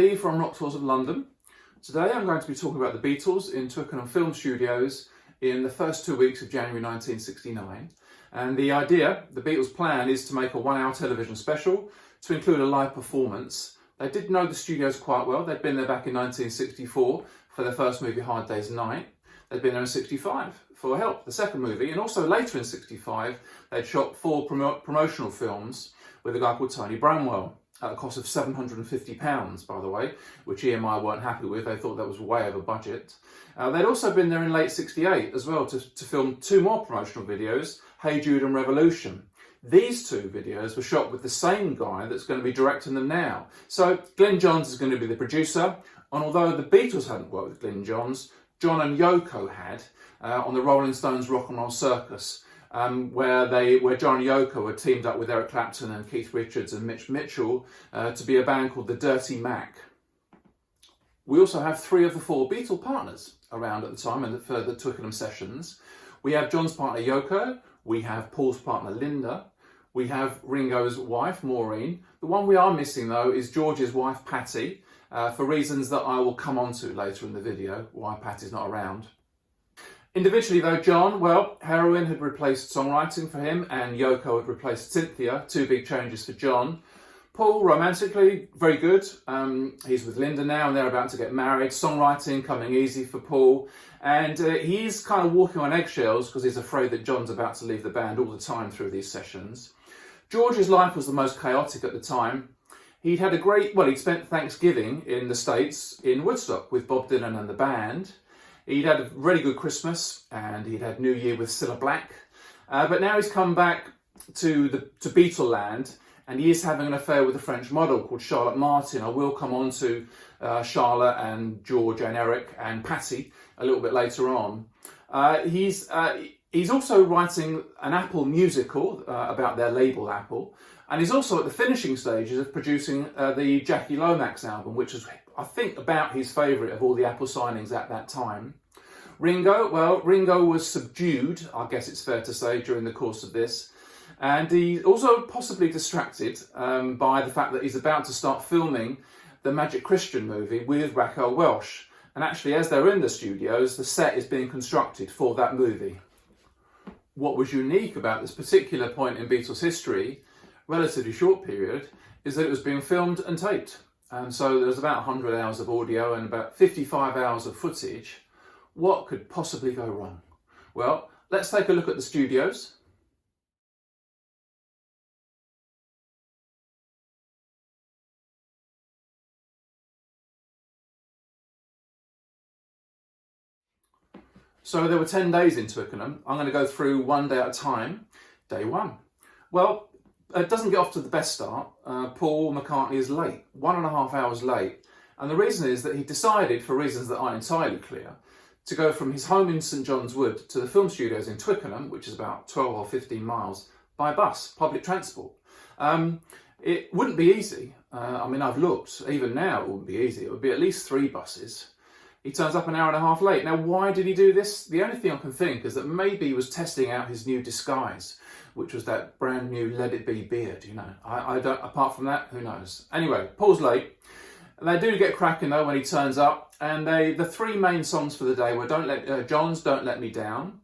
Lee from Rock Tours of London. Today I'm going to be talking about the Beatles in Twickenham Film Studios in the first 2 weeks of January 1969. And the idea, the Beatles' plan, is to make a 1 hour television special to include a live performance. They did know the studios quite well. They'd been there back in 1964 for their first movie, Hard Day's Night. They'd been there in 65 for Help, the second movie, and also later in 65 they'd shot 4 promotional films with a guy called Tony Bramwell at a cost of £750, by the way, which EMI weren't happy with. They thought that was way over budget. They'd also been there in late 68 as well to film 2 more promotional videos, Hey Jude and Revolution. These 2 videos were shot with the same guy that's going to be directing them now. So Glenn Johns is going to be the producer, and although the Beatles hadn't worked with Glenn Johns, John and Yoko had on the Rolling Stones Rock and Roll Circus, where John and Yoko had teamed up with Eric Clapton and Keith Richards and Mitch Mitchell to be a band called the Dirty Mac. We also have 3 of the 4 Beatle partners around at the time for the Twickenham sessions. We have John's partner Yoko, we have Paul's partner Linda, we have Ringo's wife Maureen. The one we are missing though is George's wife Patty, for reasons that I will come on to later in the video, why Patty's not around. Individually though, John, well, heroin had replaced songwriting for him and Yoko had replaced Cynthia, 2 big changes for John. Paul, romantically, very good. He's with Linda now and they're about to get married. Songwriting coming easy for Paul. And he's kind of walking on eggshells because he's afraid that John's about to leave the band all the time through these sessions. George's life was the most chaotic at the time. He'd spent Thanksgiving in the States in Woodstock with Bob Dylan and the band. He'd had a really good Christmas and he'd had New Year with Cilla Black. But now he's come back to Beatle land and he is having an affair with a French model called Charlotte Martin. I will come on to Charlotte and George and Eric and Patty a little bit later on. He's also writing an Apple musical about their label Apple. And he's also at the finishing stages of producing the Jackie Lomax album, which is, I think, about his favourite of all the Apple signings at that time. Ringo was subdued, I guess it's fair to say, during the course of this. And he's also possibly distracted by the fact that he's about to start filming the Magic Christian movie with Raquel Welch. And actually, as they're in the studios, the set is being constructed for that movie. What was unique about this particular point in Beatles history, relatively short period, is that it was being filmed and taped. So there was about 100 hours of audio and about 55 hours of footage. What could possibly go wrong? Well, let's take a look at the studios. So there were 10 days in Twickenham. I'm going to go through one day at a time. Day 1. Well, it doesn't get off to the best start. Paul McCartney is late, 1.5 hours late. And the reason is that he decided, for reasons that aren't entirely clear, to go from his home in St John's Wood to the film studios in Twickenham, which is about 12 or 15 miles, by bus, public transport. It wouldn't be easy. I've looked. Even now it wouldn't be easy. It would be at least 3 buses. He turns up 1.5 hours late. Now, why did he do this? The only thing I can think is that maybe he was testing out his new disguise, which was that brand new Let It Be beard, you know. I don't, apart from that, who knows? Anyway, Paul's late. They do get cracking though when he turns up, and the 3 main songs for the day were John's Don't Let Me Down,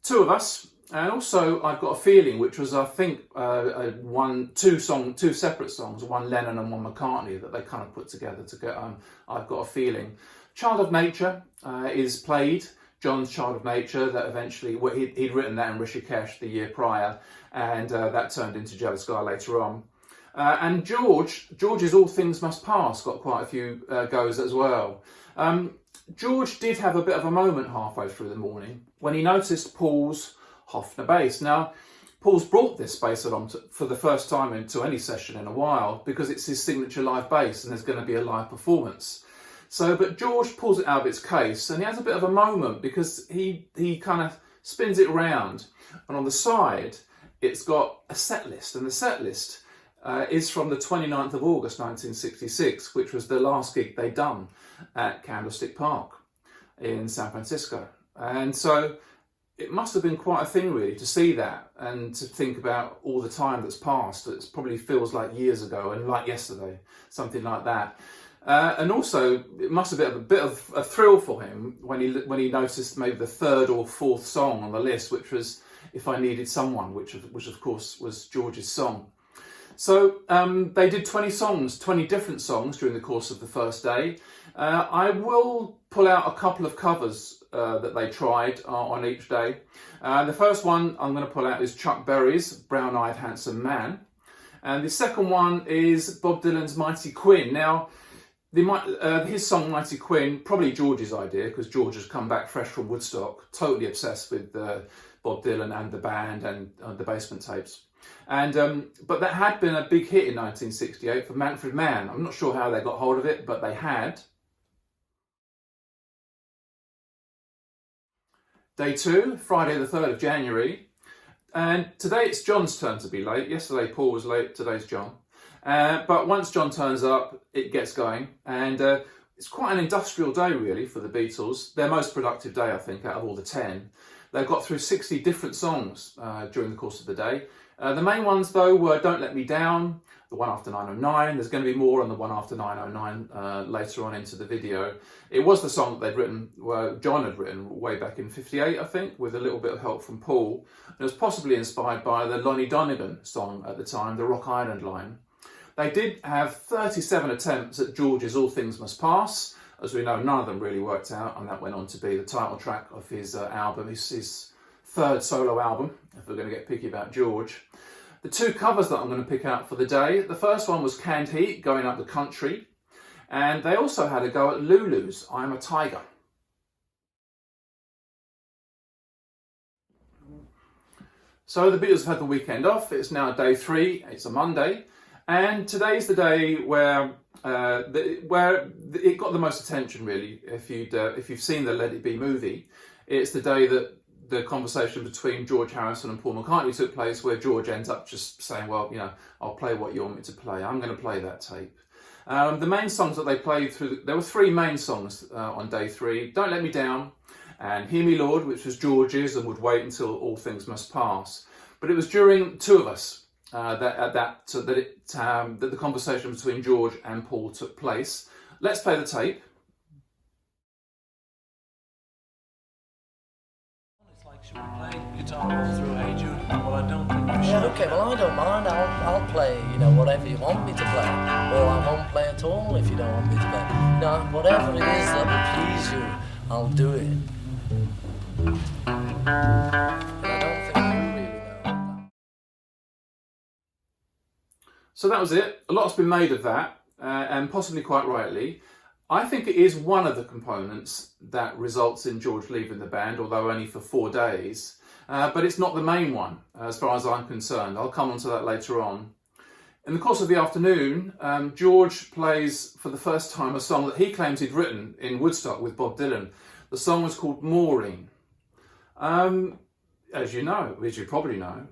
2 of Us, and also I've Got a Feeling, which was, I think, 2 separate songs, one Lennon and one McCartney, that they kind of put together to get I've Got a Feeling. Child of Nature is played, John's Child of Nature, that eventually, he'd written that in Rishikesh the year prior, and that turned into Jealous Guy later on. And George's All Things Must Pass got quite a few goes as well. George did have a bit of a moment halfway through the morning when he noticed Paul's Hofner bass. Now, Paul's brought this bass along for the first time into any session in a while because it's his signature live bass and there's going to be a live performance. But George pulls it out of its case and he has a bit of a moment because he kind of spins it around, and on the side it's got a set list, and the set list is from the 29th of August 1966, which was the last gig they'd done at Candlestick Park in San Francisco. And so it must have been quite a thing really to see that and to think about all the time that's passed. It probably feels like years ago and like yesterday, something like that. And also, it must have been a bit of a thrill for him when he noticed maybe the third or fourth song on the list, which was "If I Needed Someone," which of course was George's song. So they did 20 different songs during the course of the first day. I will pull out a couple of covers that they tried on each day. The first one I'm going to pull out is Chuck Berry's "Brown Eyed Handsome Man." And the second one is Bob Dylan's "Mighty Quinn." Now, his song "Mighty Quinn," probably George's idea, because George has come back fresh from Woodstock, totally obsessed with Bob Dylan and the band and the Basement Tapes. And but that had been a big hit in 1968 for Manfred Mann. I'm not sure how they got hold of it, but they had. Day 2, Friday the 3rd of January. And today it's John's turn to be late. Yesterday Paul was late, today's John. But once John turns up, it gets going. And it's quite an industrial day, really, for the Beatles. Their most productive day, I think, out of all the 10. They've got through 60 different songs during the course of the day. The main ones, though, were "Don't Let Me Down," the one after 909. There's going to be more on the one after 909 later on into the video. It was the song that they'd written, well, John had written way back in 58, I think, with a little bit of help from Paul. It was possibly inspired by the Lonnie Donegan song at the time, the Rock Island line. They did have 37 attempts at George's "All Things Must Pass." As we know, none of them really worked out, and that went on to be the title track of his album, his third solo album, if we're going to get picky about George. The two covers that I'm going to pick out for the day, the first one was "Canned Heat," Going Up the Country, and they also had a go at Lulu's "I'm a Tiger." So the Beatles have had the weekend off. It's now day 3, it's a Monday, and today's the day where it got the most attention, really. If you've seen the Let It Be movie, it's the day that the conversation between George Harrison and Paul McCartney took place, where George ends up just saying, "Well, you know, I'll play what you want me to play. I'm going to play that tape." The main songs that they played there were 3 main songs on day 3: "Don't Let Me Down" and "Hear Me Lord," which was George's and would wait until "All Things Must Pass." But it was during Two of Us that the conversation between George and Paul took place. Let's play the tape. Should we play guitar all through "Hey Jude"? Well, I don't think we should. Yeah, okay, well, I don't mind. I'll play, whatever you want me to play. Or I won't play at all if you don't want me to play. No, whatever it is that will please you, I'll do it. But I don't think you really know that. So that was it. A lot's been made of that, and possibly quite rightly. I think it is one of the components that results in George leaving the band, although only for 4 days. But it's not the main one, as far as I'm concerned. I'll come on to that later on. In the course of the afternoon, George plays for the first time a song that he claims he'd written in Woodstock with Bob Dylan. The song was called "Maureen." As you probably know,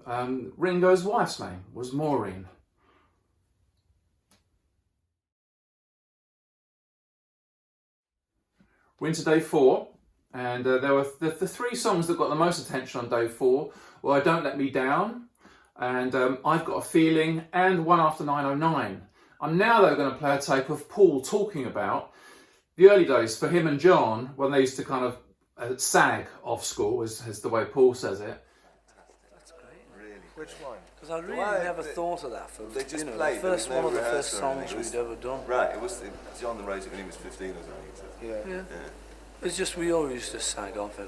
Ringo's wife's name was Maureen. We're into day 4, and there were the 3 songs that got the most attention on day 4 were "Don't Let Me Down" and "I've Got a Feeling" and "One After 909. I'm now, though, going to play a tape of Paul talking about the early days for him and John, when they used to kind of sag off school, as the way Paul says it. That's great. Really? Which one? Because I really never thought of that. For they just the played. first one of the first rehearsal songs and we'd ever done. Right, it was John wrote it when he was 15 or something. So. Yeah. It's just we always used to sag off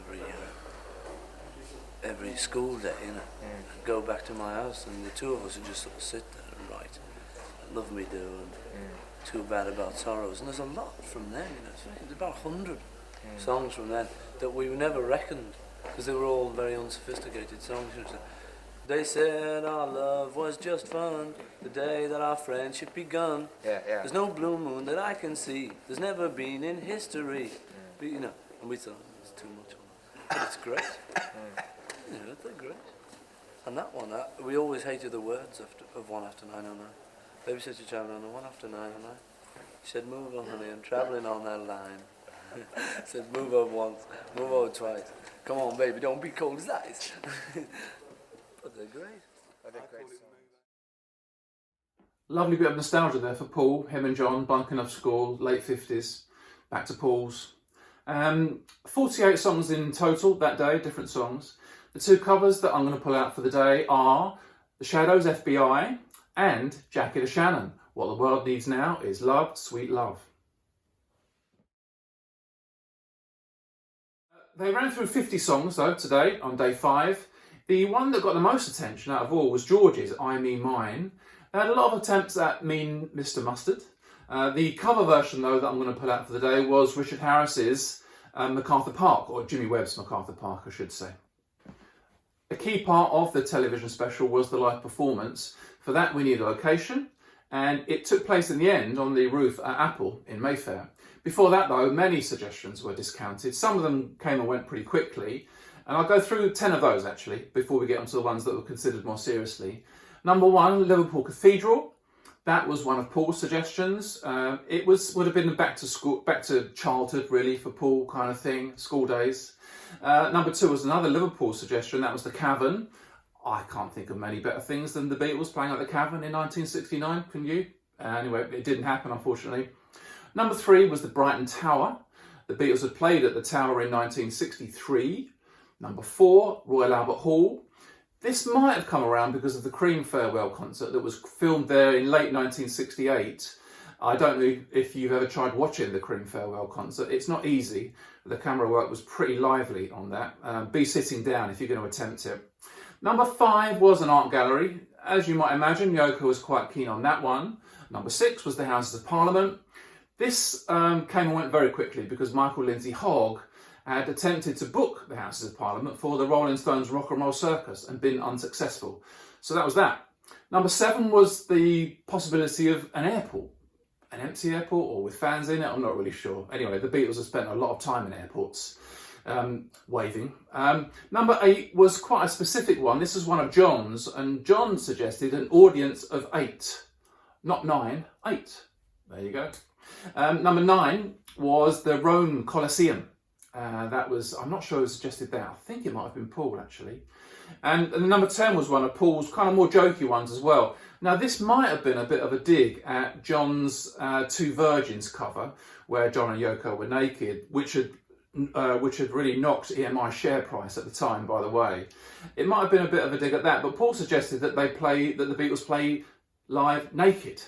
every school day, and go back to my house, and the 2 of us would just sort of sit there and write "Love Me Do" and "Too Bad About Sorrows," and there's a lot from then. There's about 100 songs from then that we never reckoned, because they were all very unsophisticated songs. They said our love was just fun, the day that our friendship begun. There's no blue moon that I can see, there's never been in history. But, and we thought it's too much on that. But it's great. They're great. And that one, we always hated the words of "One After 909. Baby said to traveling on the "One After 909. She said, "Move on, honey, I'm traveling on that line." Said, "Move over once, move over twice. Come on, baby, don't be cold as ice." But they're great. They're great songs. Lovely bit of nostalgia there for Paul, him and John bunking off school, late 50s, back to Paul's. 48 songs in total that day, different songs. The two covers that I'm going to pull out for the day are The Shadows' FBI and Jackie to Shannon. What the world needs now is love, sweet love. They ran through 50 songs though today on day 5. The one that got the most attention out of all was George's I Mean Mine. They had a lot of attempts at Mean Mr. Mustard. The cover version though that I'm going to put out for the day was Richard Harris's MacArthur Park, or Jimmy Webb's MacArthur Park I should say. A key part of the television special was the live performance. For that we need a location, and it took place in the end on the roof at Apple in Mayfair. Before that though, many suggestions were discounted. Some of them came and went pretty quickly, and I'll go through 10 of those actually before we get onto the ones that were considered more seriously. Number 1, Liverpool Cathedral. That was one of Paul's suggestions. It would have been back to school, back to childhood really for Paul kind of thing, school days. Number 2 was another Liverpool suggestion. That was the Cavern. I can't think of many better things than the Beatles playing at the Cavern in 1969. Can you? Anyway, it didn't happen unfortunately. Number 3 was the Brighton Tower. The Beatles had played at the Tower in 1963. Number 4, Royal Albert Hall. This might have come around because of the Cream farewell concert that was filmed there in late 1968. I don't know if you've ever tried watching the Cream farewell concert. It's not easy. The camera work was pretty lively on that. Be sitting down if you're going to attempt it. Number 5 was an art gallery. As you might imagine, Yoko was quite keen on that one. Number 6 was the Houses of Parliament. This came and went very quickly because Michael Lindsay Hogg had attempted to book the Houses of Parliament for the Rolling Stones Rock and Roll Circus and been unsuccessful. So that was that. Number 7 was the possibility of an airport. An empty airport or with fans in it, I'm not really sure. Anyway, the Beatles have spent a lot of time in airports, waving. Number 8 was quite a specific one. This was one of John's, and John suggested an audience of 8. Not 9, 8. There you go. Number 9 was the Rome Colosseum. That was, I'm not sure who suggested that. I think it might have been Paul actually. And number 10 was one of Paul's kind of more jokey ones as well. Now this might have been a bit of a dig at John's Two Virgins cover, where John and Yoko were naked, which had really knocked EMI's share price at the time, by the way. It might have been a bit of a dig at that, but Paul suggested that the Beatles play live naked,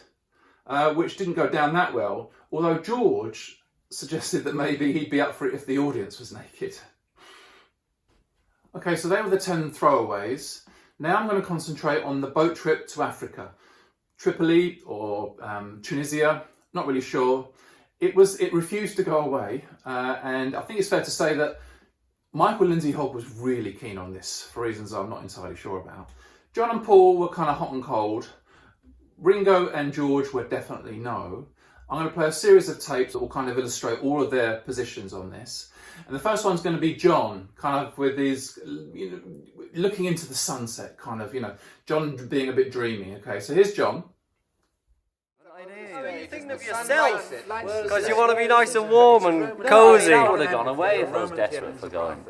which didn't go down that well, although George suggested that maybe he'd be up for it if the audience was naked. Okay, so they were the 10 throwaways. Now I'm going to concentrate on the boat trip to Africa. Tripoli or Tunisia, not really sure. It refused to go away, and I think it's fair to say that Michael Lindsay Hogg was really keen on this for reasons I'm not entirely sure about. John and Paul were kind of hot and cold. Ringo and George were definitely no. I'm going to play a series of tapes that will kind of illustrate all of their positions on this. And the first one's going to be John, kind of with his, looking into the sunset, kind of, John being a bit dreamy. Okay, so here's John. You think of yourself, because you want to be nice and warm and cosy. I would have gone away if I was desperate for going.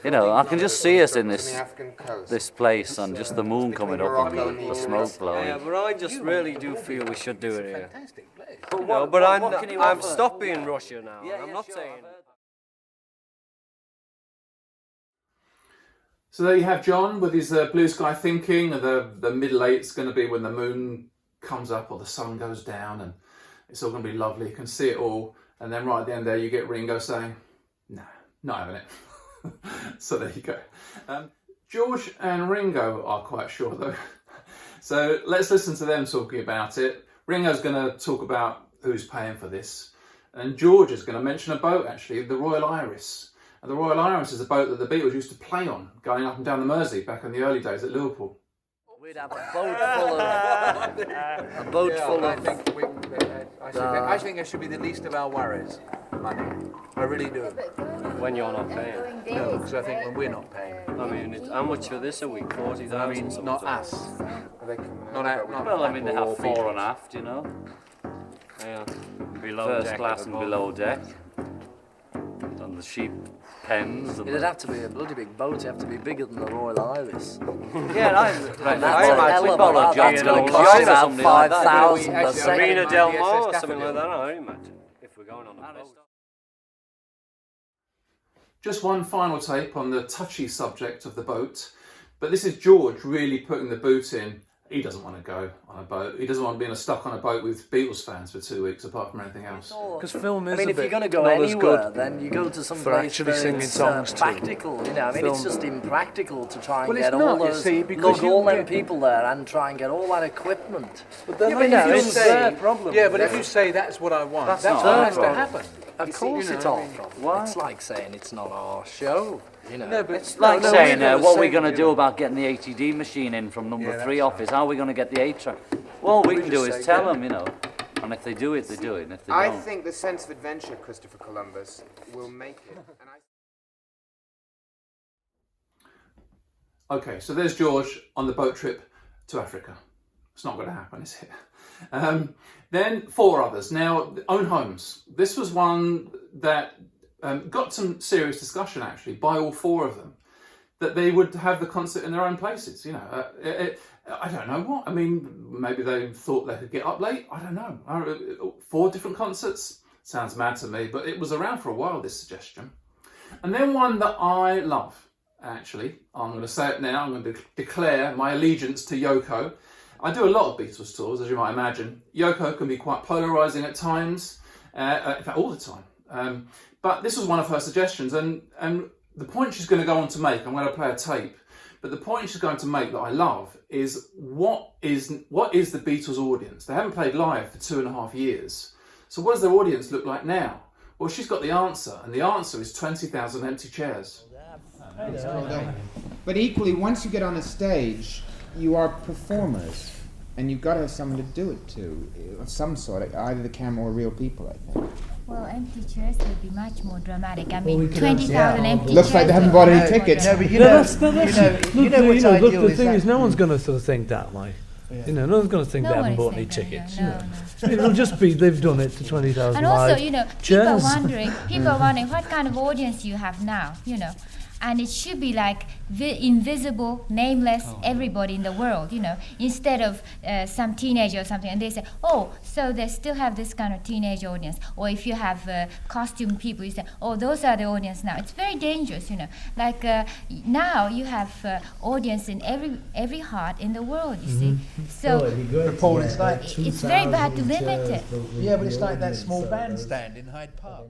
I can just see us in this place and just the moon coming up and the smoke blowing. Yeah, but I just really do feel we should do it here. But I'm stopping Russia now. I'm not saying. So there you have John with his blue sky thinking, and the middle eight's going to be when the moon comes up or the sun goes down, and it's all going to be lovely. You can see it all, and then right at the end there you get Ringo saying, "Nah, not having it." So there you go. George and Ringo are quite sure though. So let's listen to them talking about it. Ringo's going to talk about who's paying for this, and George is going to mention a boat actually, the Royal Iris. And the Royal Iris is a boat that the Beatles used to play on, going up and down the Mersey back in the early days at Liverpool. We'd have a boat full of I think it should be the least of our worries, money. I really do. When you're not paying. No, because I think when we're not paying. I mean, how much for this a week? 40,000. I mean, not us. Not Well, I mean, they have fore and aft, Yeah. Below first deck class at the and bottom. below deck. On the sheep pens. And It'd have to be a bloody big boat. It'd have to be bigger than the Royal Iris. Yeah, And that's an hell of a lot. That's going to Yacht cost or about something like that. 5,000 a Marina second. Del Mar or something like that, I imagine. If we're going on a boat. Just one final tape on the touchy subject of the boat, but this is George really putting the boot in. He doesn't want to go on a boat. He doesn't want to be stuck on a boat with Beatles fans for 2 weeks, apart from anything else. Because film is I mean, a if bit you're going to go not as anywhere, good then you go to some for place actually where singing it's songs too. practical. You know, I mean, it's Film. just impractical to try and Well, get it's all not, you those, see, because lug you all them get- people there and try and get all that equipment. But then Yeah, but if if you you say, their problem. yeah, but if you say that's what I want, that's not what our has to problem. happen. Of course, it's our problem. Why? It's like saying it's not our show. You know, No, but It's like no, saying, we've got to what are we say, going to you do know. about getting the ATD machine in from number Yeah, 3 that's office? How are we going to get the 8-track? Well, all we can do just is say, tell yeah. them, you know. And if they do it, they do it. And if they I don't... think the sense of adventure, Christopher Columbus, will make it. And I Okay, so there's George on the boat trip to Africa. It's not going to happen, is it? Then 4 others. Now, own homes. This was one that got some serious discussion, actually, by all 4 of them, that they would have the concert in their own places. You know, I don't know what. I mean, maybe they thought they could get up late. I don't know. 4 different concerts? Sounds mad to me, but it was around for a while, this suggestion. And then one that I love, actually. I'm going to say it now. I'm going to declare my allegiance to Yoko. I do a lot of Beatles tours, as you might imagine. Yoko can be quite polarising at times, in fact, all the time. But this was one of her suggestions, and the point she's going to go on to make, I'm going to play a tape, but the point she's going to make that I love is what is the Beatles' audience? They haven't played live for 2.5 years. So what does their audience look like now? Well, she's got the answer, and the answer is 20,000 empty chairs. But equally, once you get on a stage, you are performers, and you've got to have someone to do it to, of some sort, either the camera or real people, I think. Well, empty chairs would be much more dramatic. I mean, 20,000 empty Looks chairs. like they haven't would bought be any much more tickets. dramatic. No, but the thing is, no one's going to sort of think that, like, you know, no one's going to think No they one haven't is bought any thinking tickets. that, You know, it'll just be they've done it to 20,000 And also, live you know, chairs. people are wondering what kind of audience you have now, you know. And it should be like invisible, nameless, everybody in the world, you know, instead of some teenager or something, and they say, oh, so they still have this kind of teenage audience. Or if you have costume people, you say, oh, those are the audience now. It's very dangerous, you know. Like now you have audience in every heart in the world, you see. So it's very bad to limit it. Yeah, but it's like that small bandstand in Hyde Park.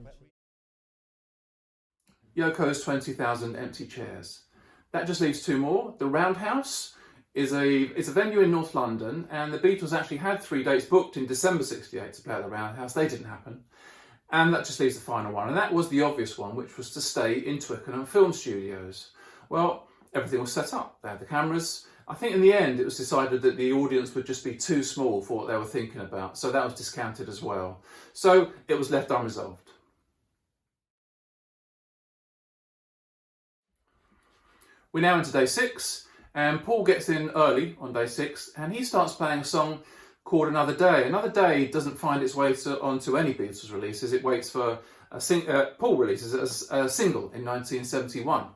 Yoko's 20,000 empty chairs. That just leaves 2 more. The Roundhouse is a venue in North London, and the Beatles actually had 3 dates booked in December '68 to play at the Roundhouse. They didn't happen. And that just leaves the final one, and that was the obvious one, which was to stay in Twickenham Film Studios. Well, everything was set up. They had the cameras. I think in the end it was decided that the audience would just be too small for what they were thinking about, so that was discounted as well. So it was left unresolved. We're now into day 6, and Paul gets in early on day 6, and he starts playing a song called Another Day. Another Day doesn't find its way onto any Beatles releases. It waits for Paul releases it as a single in 1971.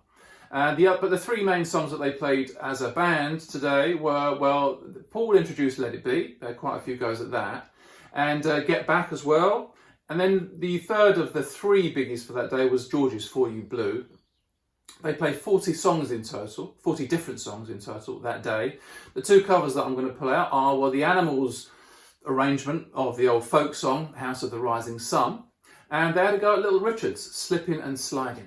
But the 3 main songs that they played as a band today were, well, Paul introduced Let It Be. They had quite a few goes at that. And Get Back as well. And then the third of the 3 biggies for that day was George's For You Blue. They played 40 songs in total, 40 different songs in total that day. The 2 covers that I'm going to pull out are, well, the Animals arrangement of the old folk song, House of the Rising Sun, and they had to go at Little Richard's, Slipping and Sliding.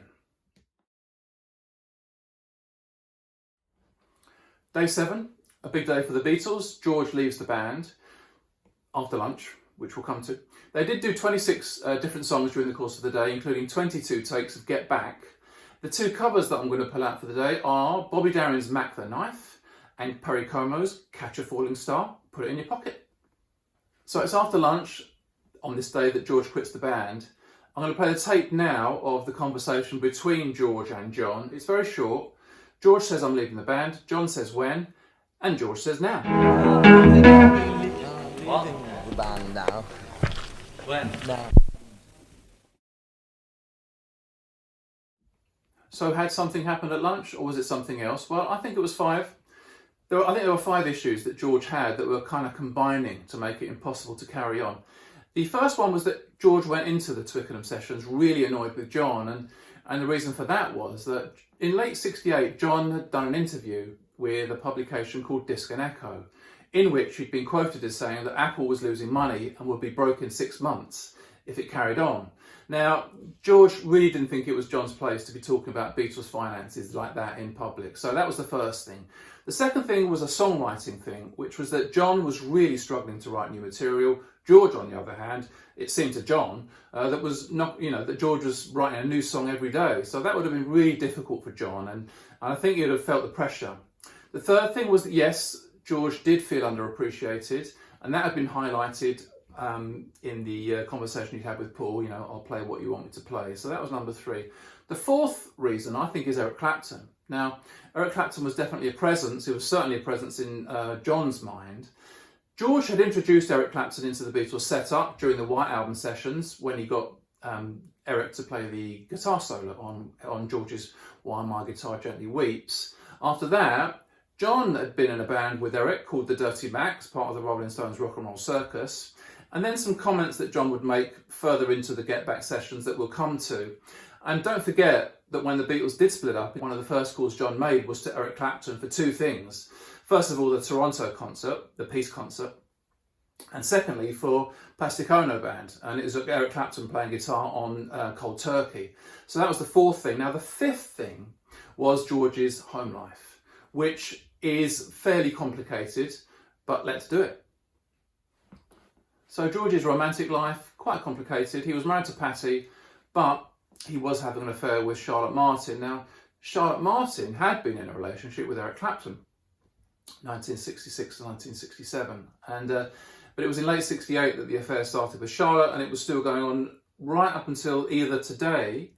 Day 7, a big day for the Beatles. George leaves the band after lunch, which we'll come to. They did do 26 different songs during the course of the day, including 22 takes of Get Back. The 2 covers that I'm going to pull out for the day are Bobby Darin's Mac the Knife and Perry Como's Catch a Falling Star, Put It in Your Pocket. So it's after lunch on this day that George quits the band. I'm going to play the tape now of the conversation between George and John. It's very short. George says, I'm leaving the band. John says when, and George says now. What? The band now. When? Now. So had something happened at lunch, or was it something else? Well, I think it was 5. I think there were 5 issues that George had that were kind of combining to make it impossible to carry on. The first one was that George went into the Twickenham sessions really annoyed with John, and the reason for that was that in late '68, John had done an interview with a publication called Disc and Echo, in which he'd been quoted as saying that Apple was losing money and would be broke in 6 months if it carried on. Now, George really didn't think it was John's place to be talking about Beatles finances like that in public. So that was the first thing. The second thing was a songwriting thing, which was that John was really struggling to write new material. George, on the other hand, it seemed to John that George was writing a new song every day. So that would have been really difficult for John, and I think he'd have felt the pressure. The third thing was that, yes, George did feel underappreciated, and that had been highlighted in the conversation he'd had with Paul, I'll play what you want me to play. So that was number 3. The fourth reason, I think, is Eric Clapton. Now, Eric Clapton was definitely a presence. He was certainly a presence in John's mind. George had introduced Eric Clapton into the Beatles setup during the White Album sessions when he got Eric to play the guitar solo on George's While My Guitar Gently Weeps. After that, John had been in a band with Eric called the Dirty Macs, part of the Rolling Stones Rock and Roll Circus. And then some comments that John would make further into the Get Back sessions that we'll come to. And don't forget that when the Beatles did split up, one of the first calls John made was to Eric Clapton for 2 things. First of all, the Toronto concert, the Peace concert. And secondly, for Plasticono Band. And it was Eric Clapton playing guitar on Cold Turkey. So that was the 4th thing. Now, the 5th thing was George's home life, which is fairly complicated, but let's do it. So George's romantic life, quite complicated. He was married to Patty, but he was having an affair with Charlotte Martin. Now, Charlotte Martin had been in a relationship with Eric Clapton, 1966 to 1967. But it was in late '68 that the affair started with Charlotte, and it was still going on right up until either today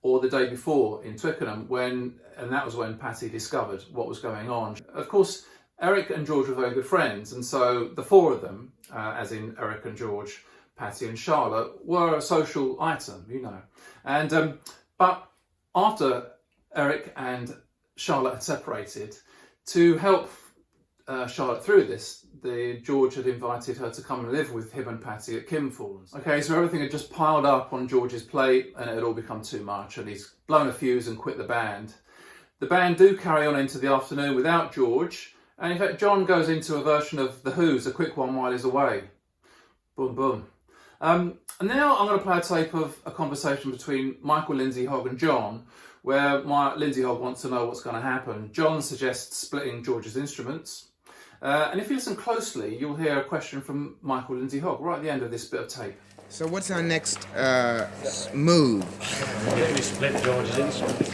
or the day before in Twickenham, and that was when Patty discovered what was going on. Of course, Eric and George were very good friends, and so the 4 of them, as in Eric and George, Patty and Charlotte, were a social item, And but after Eric and Charlotte had separated, to help Charlotte through this, George had invited her to come and live with him and Patty at Kimfall's. Okay, so everything had just piled up on George's plate, and it had all become too much, and he's blown a fuse and quit the band. The band do carry on into the afternoon without George. And in fact, John goes into a version of The Who's A Quick One While He's Away. Boom, boom. And now I'm going to play a tape of a conversation between Michael, Lindsay Hogg and John, where Lindsay Hogg wants to know what's going to happen. John suggests splitting George's instruments. And if you listen closely, you'll hear a question from Michael, Lindsay Hogg right at the end of this bit of tape. So what's our next move? We split George's instruments.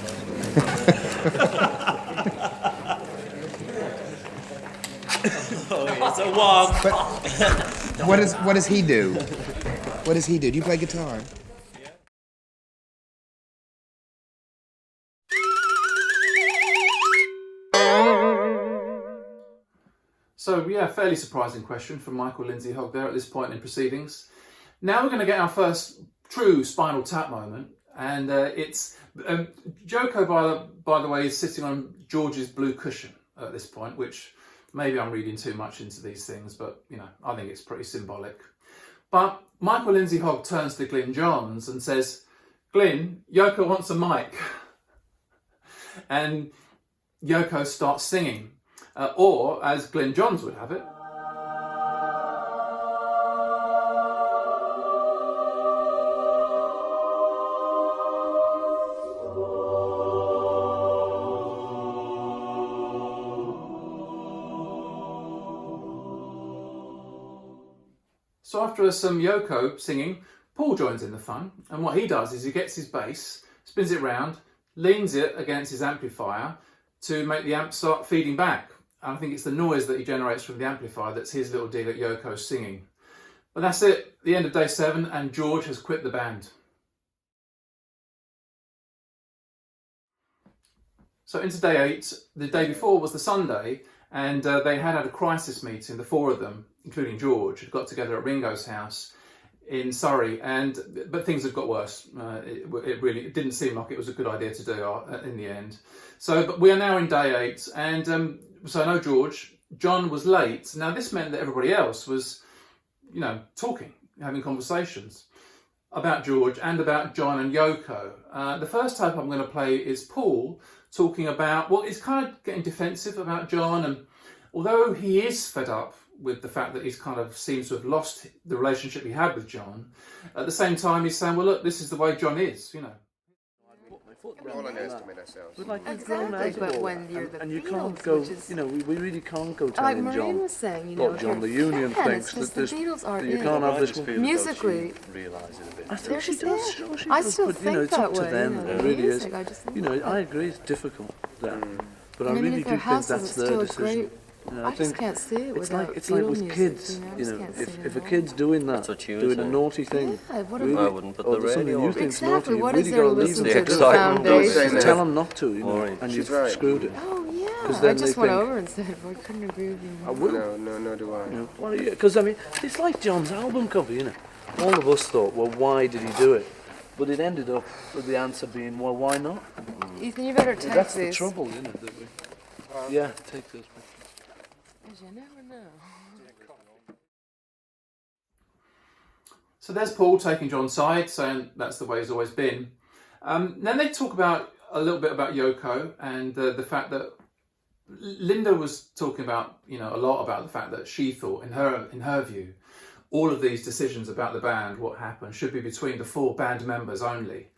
It's a one. But what does he do? What does he do? Do you play guitar? So yeah, fairly surprising question from Michael, Lindsay Hogg there at this point in proceedings. Now we're going to get our first true Spinal Tap moment, and it's Yoko, by the way, is sitting on George's blue cushion at this point, which maybe I'm reading too much into these things, but I think it's pretty symbolic. But Michael, Lindsay Hogg turns to Glyn Johns and says, "Glyn, Yoko wants a mic." And Yoko starts singing, or as Glyn Johns would have it, So after some Yoko singing, Paul joins in the fun, and what he does is he gets his bass, spins it round, leans it against his amplifier to make the amp start feeding back. And I think it's the noise that he generates from the amplifier that's his little dig at Yoko singing. But that's it, the end of day 7, and George has quit the band. So into day 8, the day before was the Sunday, and they had a crisis meeting, the 4 of them, including George, had got together at Ringo's house in Surrey, but things have got worse. It really didn't seem like it was a good idea to do in the end. So, but we are now in day 8, and so no George. John was late. Now this meant that everybody else was, talking, having conversations about George and about John and Yoko. The first tape I'm going to play is Paul talking about, he's kind of getting defensive about John, and although he is fed up with the fact that he's kind of seems to have lost the relationship he had with John, at the same time he's saying, well, look, this is the way John is, We all underestimate ourselves. But like we've Exactly, grown out of but all when that, you're the and you Beatles, can't go, which is- we really can't go Like telling Maureen John, was saying, look, John, the union it's thinks just that the Beatles aren't that you in. can't have I this just one. feel as though Musically, she realises it a bit. I think she There's does. it. Sure she I does, still but think it's up that to way, them. the It really music, is. I just think I agree. It's difficult there, but I mean, really if do their think houses, that's it's their still a decision. great. I I just think can't see it it's without like Beatle with music, kids, I just can't see it if at a all. kid's doing that, That's what you doing a say. naughty thing, Yeah, what really, I wouldn't put or the there's something radio you on. think's Exactly, naughty, you've what really is there got to to leave listen them to? to The do it. foundation? Tell them not to, Maureen. and you've right. screwed it. Oh yeah, 'Cause I then just they went think- over and said, well, I couldn't agree with you I more. will. No, do I. Well, because I mean, it's like John's album cover, All of us thought, well, why did he do it? But it ended up with the answer being, well, why not? Ethan, you better Well, take that's these. the trouble, that we... Yeah, take this. Because you never know. So there's Paul taking John's side, saying that's the way he's always been. Then they talk a little bit about Yoko and the fact that Linda was talking about, a lot about the fact that she thought, in her view, all of these decisions about the band, what happened, should be between the 4 band members only,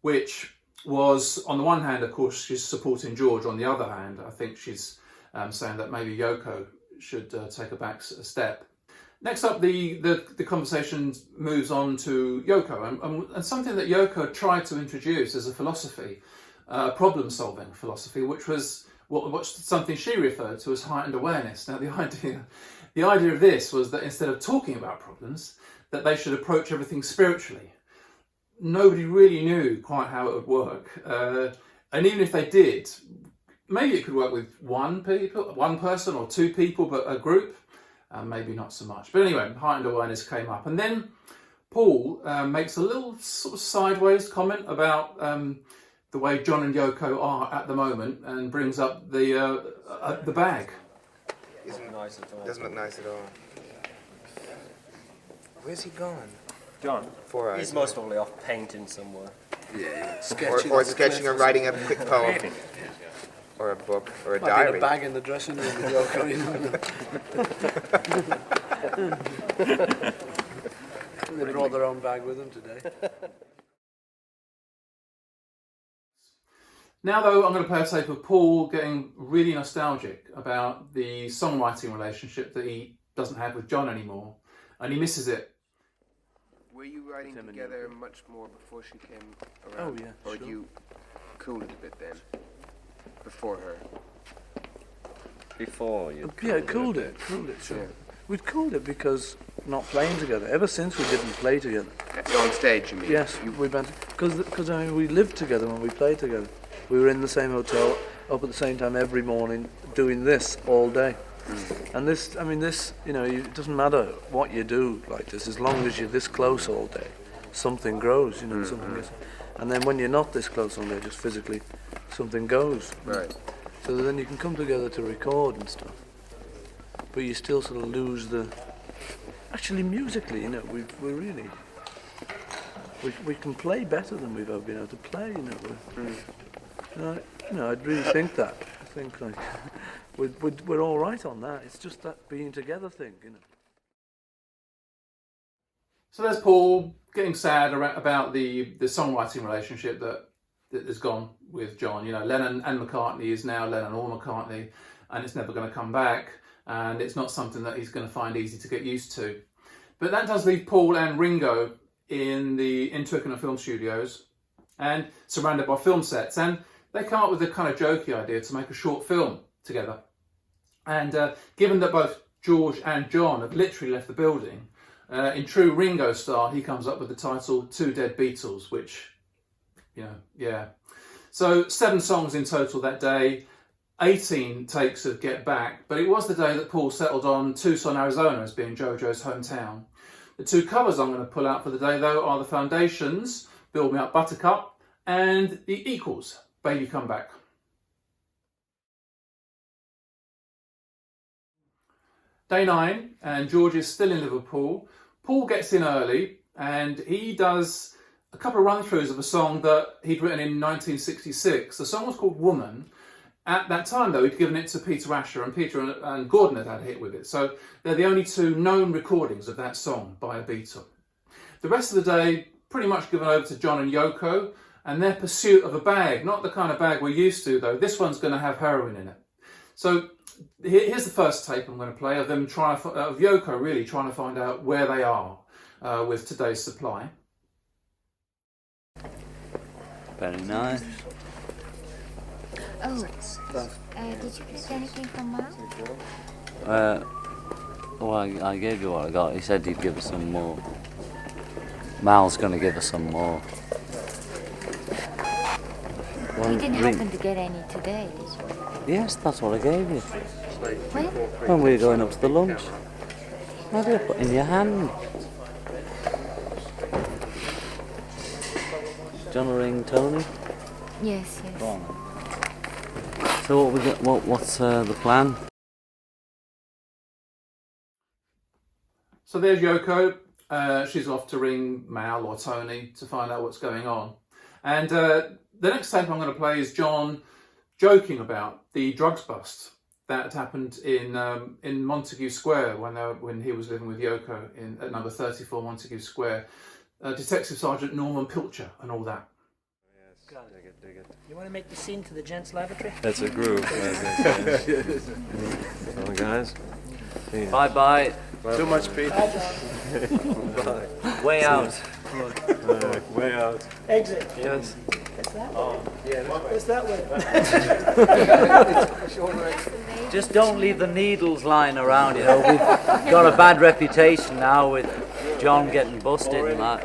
which was, on the one hand, of course, she's supporting George. On the other hand, I think she's saying that maybe Yoko should take a back step. Next up, the conversation moves on to Yoko, and something that Yoko tried to introduce as a philosophy, problem-solving philosophy, which was something she referred to as heightened awareness. Now, the idea of this was that instead of talking about problems, that they should approach everything spiritually. Nobody really knew quite how it would work, and even if they did, maybe it could work with one person or 2 people, but a group, maybe not so much. But anyway, heightened awareness came up, and then Paul makes a little sort of sideways comment about the way John and Yoko are at the moment, and brings up the bag. Doesn't look nice at all. Where's he gone? John? 4 hours. He's most probably off painting somewhere. Yeah, Or sketching or writing a quick poem. Or a book, or a diary. Might be a bag in the dressing room with Yoko, They brought their own bag with them today. Now, though, I'm going to play a tape of Paul getting really nostalgic about the songwriting relationship that he doesn't have with John anymore, and he misses it. Were you writing together much more before she came around? Oh, yeah, Or sure. you cooled it a bit then? Before her? Before you. Yeah, cooled it, sure. Yeah. We'd cooled it because not playing together. Ever since we didn't play together. On stage, you mean? Yes, we went because I mean we lived together when we played together. We were in the same hotel up at the same time every morning doing this all day. And this, it doesn't matter what you do like this, as long as you're this close all day, something grows, something gets. And then when you're not this close all day, just physically, something goes. Right. So then you can come together to record and stuff. But you still sort of lose the... Actually, musically, we can play better than we've ever been able to play, I really think that. I think we're all right on that. It's just that being together thing, So there's Paul getting sad about the songwriting relationship that has gone with John. Lennon and McCartney is now Lennon or McCartney, and it's never going to come back, and it's not something that he's going to find easy to get used to. But that does leave Paul and Ringo in Twickenham film studios and surrounded by film sets, and they come up with a kind of jokey idea to make a short film together. And given that both George and John have literally left the building, in true Ringo style, he comes up with the title Two Dead Beatles, which, yeah. So 7 songs in total that day, 18 takes of Get Back, but it was the day that Paul settled on Tucson, Arizona as being Jojo's hometown. The two covers I'm going to pull out for the day, though, are the Foundations, Build Me Up Buttercup, and the Equals, Baby Come Back. Day 9, and George is still in Liverpool. Paul gets in early, and he does a couple of run-throughs of a song that he'd written in 1966. The song was called Woman. At that time, though, he'd given it to Peter Asher, and Peter and Gordon had a hit with it. So they're the only two known recordings of that song by a Beatle. The rest of the day, pretty much given over to John and Yoko, and their pursuit of a bag. Not the kind of bag we're used to, though. This one's going to have heroin in it. So here's the first tape I'm going to play of them of Yoko really trying to find out where they are with today's supply. Very nice. Oh, did you get anything from Mal? Well, I gave you what I got. He said he'd give us some more. Mal's going to give us some more. You didn't happen to get any today, did you? Yes, that's what I gave you. When? When we were going up to the lunch. What did you put in your hand? John ring Tony? Yes, yes. Go on. So what we got? What's the plan? So there's Yoko. She's off to ring Mal or Tony to find out what's going on. And the next tape I'm going to play is John joking about the drugs bust that happened in Montague Square when he was living with Yoko at number 34 Montague Square. Detective Sergeant Norman Pilcher and all that. Yes, dig it. You want to make the scene to the gents' lavatory? That's a groove. So guys. Bye bye. Too much Pete. Bye. Way out. Way out. Exit. Yes. It's that way. Oh, yeah, it's that way. Just don't leave the needles lying around, you know. We've got a bad reputation now with John getting busted and that.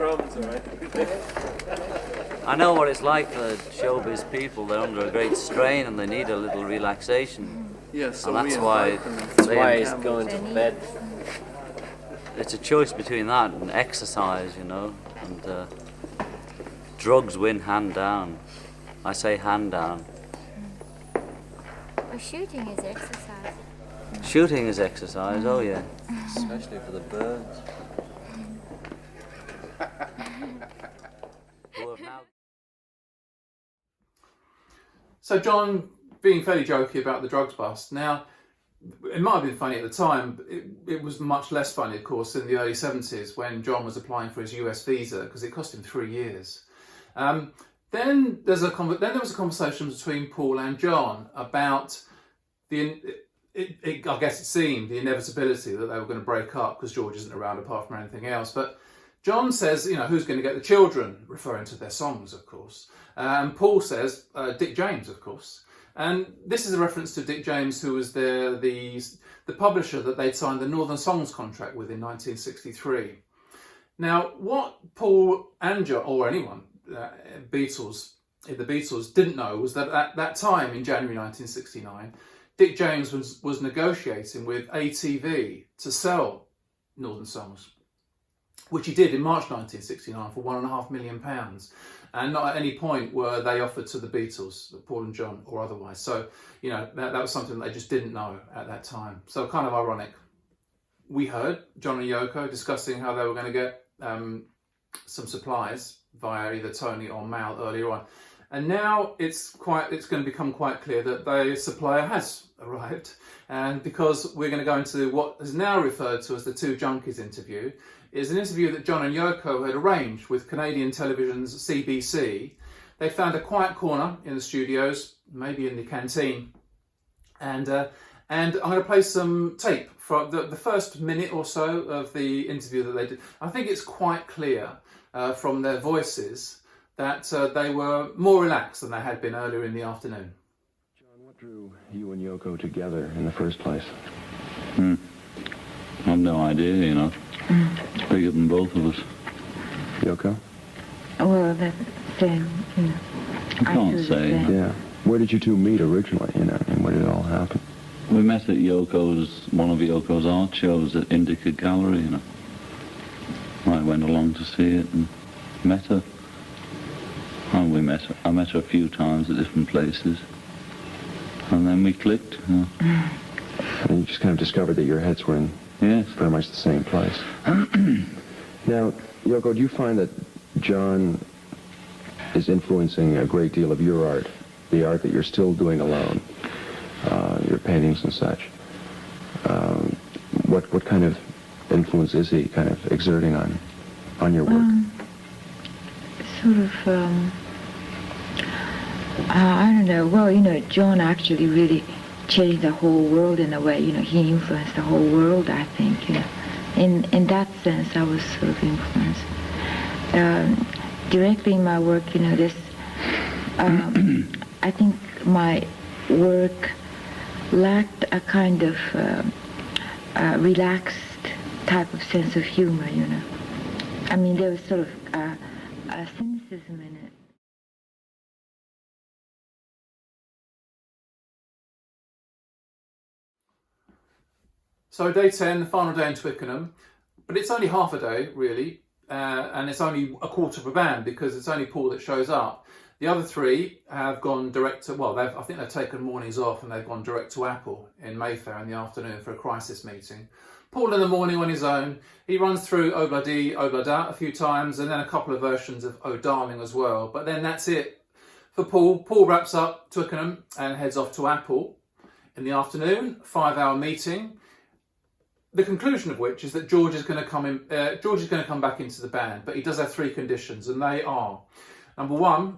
I know what it's like for showbiz people. They're under a great strain and they need a little relaxation. Yes, so and that's why he's going to bed. It's a choice between that and exercise, you know. And drugs win hand down. I say hand down. Well, shooting is exercise. Shooting is exercise, oh yeah. Especially for the birds. So John being fairly jokey about the drugs bust. Now, it might have been funny at the time, but it was much less funny, of course, in the early 70s when John was applying for his US visa because it cost him 3 years. Then there was a conversation between Paul and John about I guess it seemed the inevitability that they were going to break up because George isn't around apart from anything else. But John says, you know, who's going to get the children, referring to their songs, of course. And Paul says, Dick James, of course. And this is a reference to Dick James, who was the publisher that they'd signed the Northern Songs contract with in 1963. Now, what Paul and John, or anyone, the Beatles didn't know was that at that time in January 1969, Dick James was negotiating with ATV to sell Northern Songs, which he did in March 1969 for £1.5 million. And not at any point were they offered to the Beatles, Paul and John, or otherwise. So, you know, that was something they just didn't know at that time. So kind of ironic. We heard John and Yoko discussing how they were going to get some supplies via either Tony or Mal earlier on. And now it's going to become quite clear that the supplier has arrived. And because we're going to go into what is now referred to as the Two Junkies interview, is an interview that John and Yoko had arranged with Canadian television's CBC. They found a quiet corner in the studios, maybe in the canteen, and I'm going to play some tape from the first minute or so of the interview that they did. I think it's quite clear from their voices that they were more relaxed than they had been earlier in the afternoon. John, what drew you and Yoko together in the first place? I have no idea, you know. It's bigger than both of us. Yoko? Well, that, you know. I can't say. Yeah. Where did you two meet originally, you know, and where did it all happen? We met at one of Yoko's art shows at Indica Gallery, you know. I went along to see it and met her. I met her a few times at different places. And then we clicked. And you just kind of discovered that your heads were in very much the same place. Now, Yoko, do you find that John is influencing a great deal of your art, the art that you're still doing alone, your paintings and such? What kind of influence is he kind of exerting on your work? Sort of, I don't know. Well, John actually really changed the whole world in a way. He influenced the whole world, I think. In that sense, I was sort of influenced. Directly in my work, this, I think my work lacked a kind of relaxed type of sense of humor, I mean, there was sort of a cynicism in it. So day 10, the final day in Twickenham, but it's only half a day really, and it's only a quarter of a band because it's only Paul that shows up. The other three have gone direct to, well, I think they've taken mornings off and they've gone direct to Apple in Mayfair in the afternoon for a crisis meeting. Paul in the morning on his own, he runs through Obladi, Oblada a few times and then a couple of versions of Oh Darling as well, but then that's it for Paul. Paul wraps up Twickenham and heads off to Apple in the afternoon, 5-hour meeting. The conclusion of which is that George is going to come in. George is going to come back into the band, but he does have 3 conditions, and they are: number 1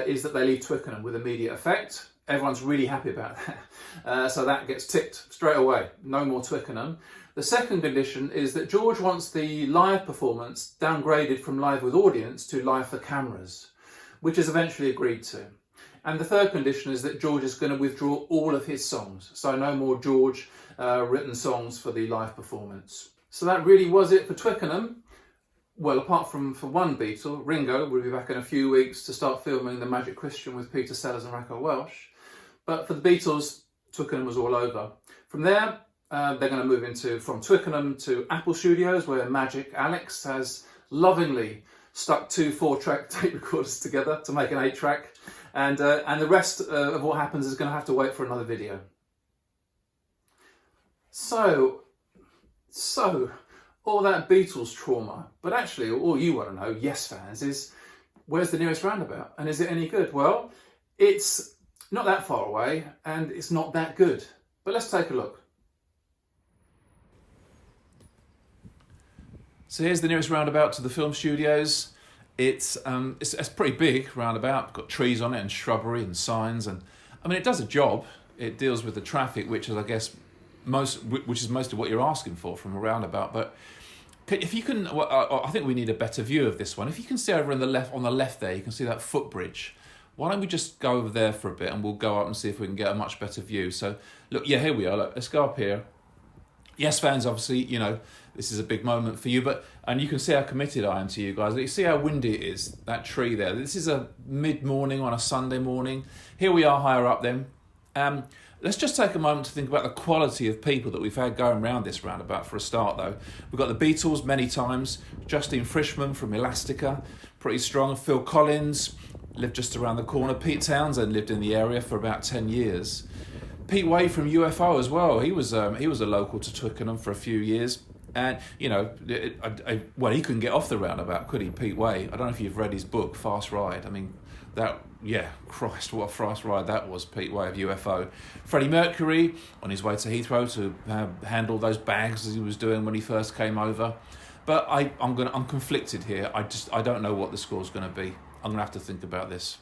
is that they leave Twickenham with immediate effect. Everyone's really happy about that, so that gets ticked straight away. No more Twickenham. The second condition is that George wants the live performance downgraded from live with audience to live for cameras, which is eventually agreed to. And the third condition is that George is going to withdraw all of his songs, so no more George written songs for the live performance. So that really was it for Twickenham. Well, apart from for one Beatle, Ringo will be back in a few weeks to start filming The Magic Christian with Peter Sellers and Racco Welsh. But for the Beatles, Twickenham was all over. From there, they're going to move from Twickenham to Apple Studios, where Magic Alex has lovingly stuck 2 4-track tape recorders together to make an 8-track. And the rest of what happens is going to have to wait for another video. So, all that Beatles trauma, but actually all you want to know, Yes fans, is where's the nearest roundabout and is it any good? Well, it's not that far away and it's not that good, but let's take a look. So here's the nearest roundabout to the film studios. It's a pretty big roundabout, got trees on it and shrubbery and signs, and I mean it does a job. It deals with the traffic, which is I guess which is mostly what you're asking for from a roundabout. But if you can, I think we need a better view of this one. If you can see over on the left there, you can see that footbridge. Why don't we just go over there for a bit and we'll go up and see if we can get a much better view. So look, yeah, here we are. Look, let's go up here. Yes fans, obviously, this is a big moment for you, and you can see how committed I am to you guys. You see how windy it is, that tree there. This is a mid-morning on a Sunday morning. Here we are higher up then. Let's just take a moment to think about the quality of people that we've had going around this roundabout for a start though. We've got the Beatles many times, Justine Frischmann from Elastica, pretty strong, Phil Collins, lived just around the corner, Pete Townsend lived in the area for about 10 years. Pete Way from UFO as well, he was a local to Twickenham for a few years. And, well, he couldn't get off the roundabout, could he, Pete Way? I don't know if you've read his book, Fast Ride. I mean, Christ, what a fast ride that was, Pete Way of UFO. Freddie Mercury, on his way to Heathrow to handle those bags as he was doing when he first came over. But I'm conflicted here. I don't know what the score's going to be. I'm going to have to think about this.